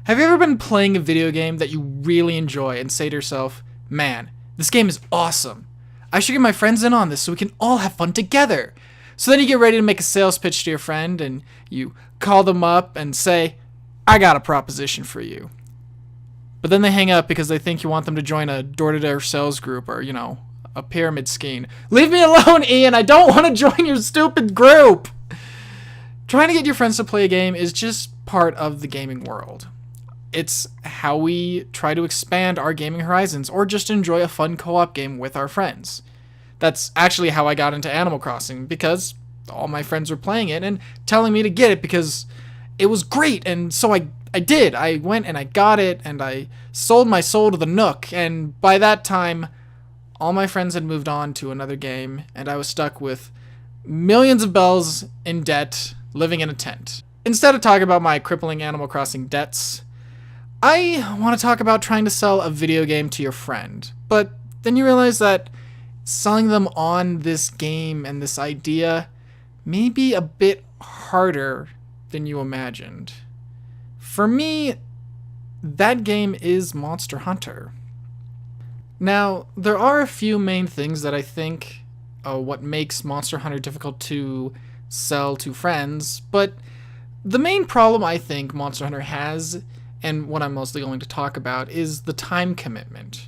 Have you ever been playing a video game that you really enjoy and say to yourself, man, this game is awesome. I should get my friends in on this so we can all have fun together. So then you get ready to make a sales pitch to your friend and you call them up and say, I got a proposition for you. But then they hang up because they think you want them to join a door-to-door sales group or, a pyramid scheme. Leave me alone, Ian. I don't want to join your stupid group. Trying to get your friends to play a game is just part of the gaming world. It's how we try to expand our gaming horizons or just enjoy a fun co-op game with our friends. That's actually how I got into Animal Crossing, because all my friends were playing it and telling me to get it because it was great, and so I did. I went and I got it, and I sold my soul to the Nook, and by that time, all my friends had moved on to another game, and I was stuck with millions of bells in debt, living in a tent. Instead of talking about my crippling Animal Crossing debts, I want to talk about trying to sell a video game to your friend. But then you realize that selling them on this game and this idea may be a bit harder than you imagined. For me, that game is Monster Hunter. Now, there are a few main things that I think what makes Monster Hunter difficult to sell to friends, but the main problem I think Monster Hunter has, and what I'm mostly going to talk about, is the time commitment.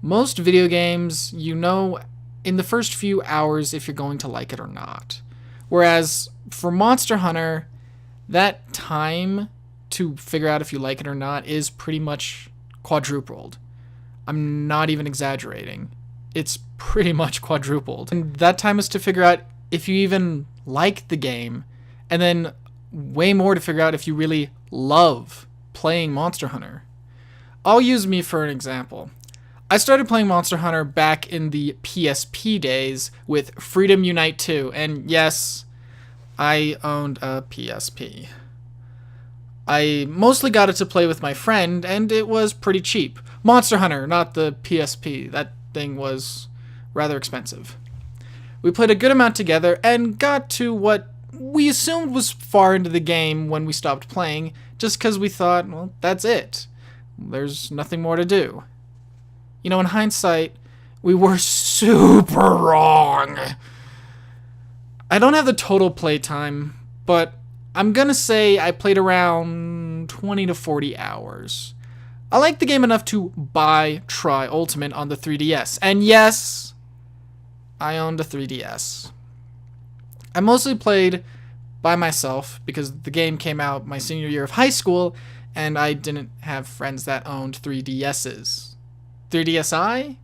Most video games, in the first few hours if you're going to like it or not. Whereas for Monster Hunter, that time to figure out if you like it or not is pretty much quadrupled. I'm not even exaggerating. It's pretty much quadrupled. And that time is to figure out if you even like the game, and then way more to figure out if you really love playing Monster Hunter. I'll use me for an example. I started playing Monster Hunter back in the PSP days with Freedom Unite 2, and yes, I owned a PSP. I mostly got it to play with my friend, and it was pretty cheap. Monster Hunter, not the PSP. That thing was rather expensive. We played a good amount together and got to what we assumed was far into the game when we stopped playing, just because we thought, well, that's it. There's nothing more to do. In hindsight, we were super wrong. I don't have the total playtime, but I'm gonna say I played around 20 to 40 hours. I liked the game enough to buy Tri-Ultimate on the 3DS, and yes, I owned a 3DS. I mostly played by myself because the game came out my senior year of high school, and I didn't have friends that owned 3DSs. 3DSi?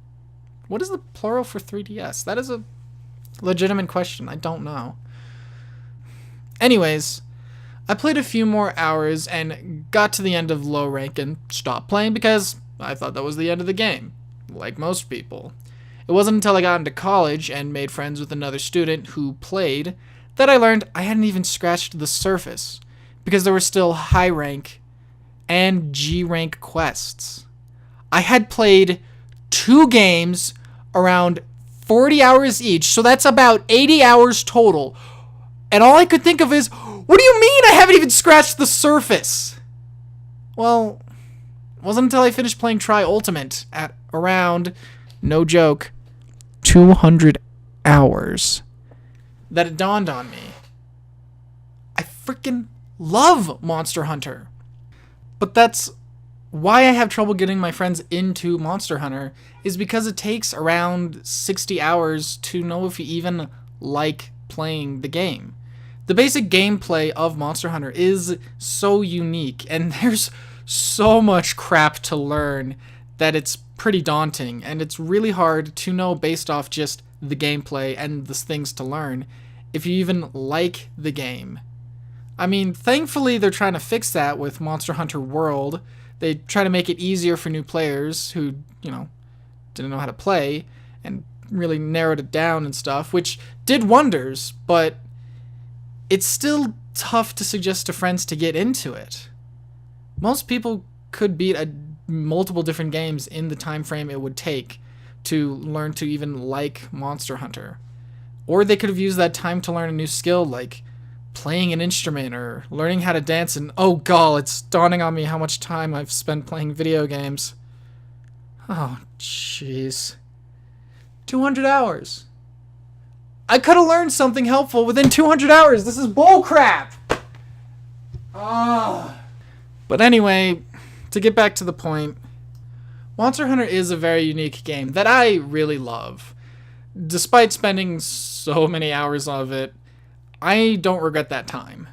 What is the plural for 3DS? That is a legitimate question. I don't know. Anyways, I played a few more hours and got to the end of low rank and stopped playing because I thought that was the end of the game, like most people. It wasn't until I got into college and made friends with another student who played that I learned I hadn't even scratched the surface because there were still high rank and G rank quests. I had played 2 games around 40 hours each, so that's about 80 hours total. And all I could think of is, what do you mean I haven't even scratched the surface? Well, it wasn't until I finished playing Tri-Ultimate at around, no joke, 200 hours that it dawned on me. I freaking love Monster Hunter. But that's why I have trouble getting my friends into Monster Hunter, is because it takes around 60 hours to know if you even like playing the game. The basic gameplay of Monster Hunter is so unique, and there's so much crap to learn that it's pretty daunting, and it's really hard to know based off just the gameplay and the things to learn if you even like the game. I mean, thankfully they're trying to fix that with Monster Hunter World. They try to make it easier for new players who, didn't know how to play, and really narrowed it down and stuff, which did wonders, but it's still tough to suggest to friends to get into it. Most people could beat multiple different games in the time frame it would take to learn to even like Monster Hunter. Or they could have used that time to learn a new skill like playing an instrument or learning how to dance, and oh god, it's dawning on me how much time I've spent playing video games. Oh, jeez. 200 hours. I could have learned something helpful within 200 hours. This is bullcrap. But anyway, to get back to the point, Monster Hunter is a very unique game that I really love. Despite spending so many hours of it, I don't regret that time.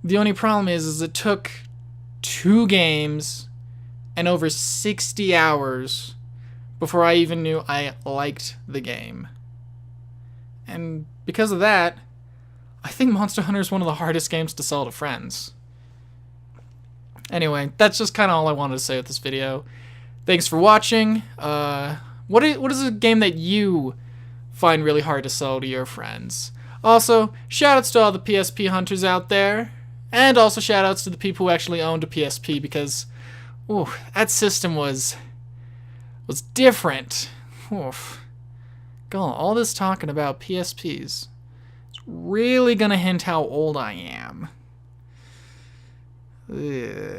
The only problem is it took 2 games and over 60 hours before I even knew I liked the game. And because of that, I think Monster Hunter is one of the hardest games to sell to friends. Anyway, that's just kind of all I wanted to say with this video. Thanks for watching. What is a game that you find really hard to sell to your friends? Also, shoutouts to all the PSP hunters out there, and also shoutouts to the people who actually owned a PSP, because that system was different. Oof. God, all this talking about PSPs is really gonna hint how old I am. Ugh.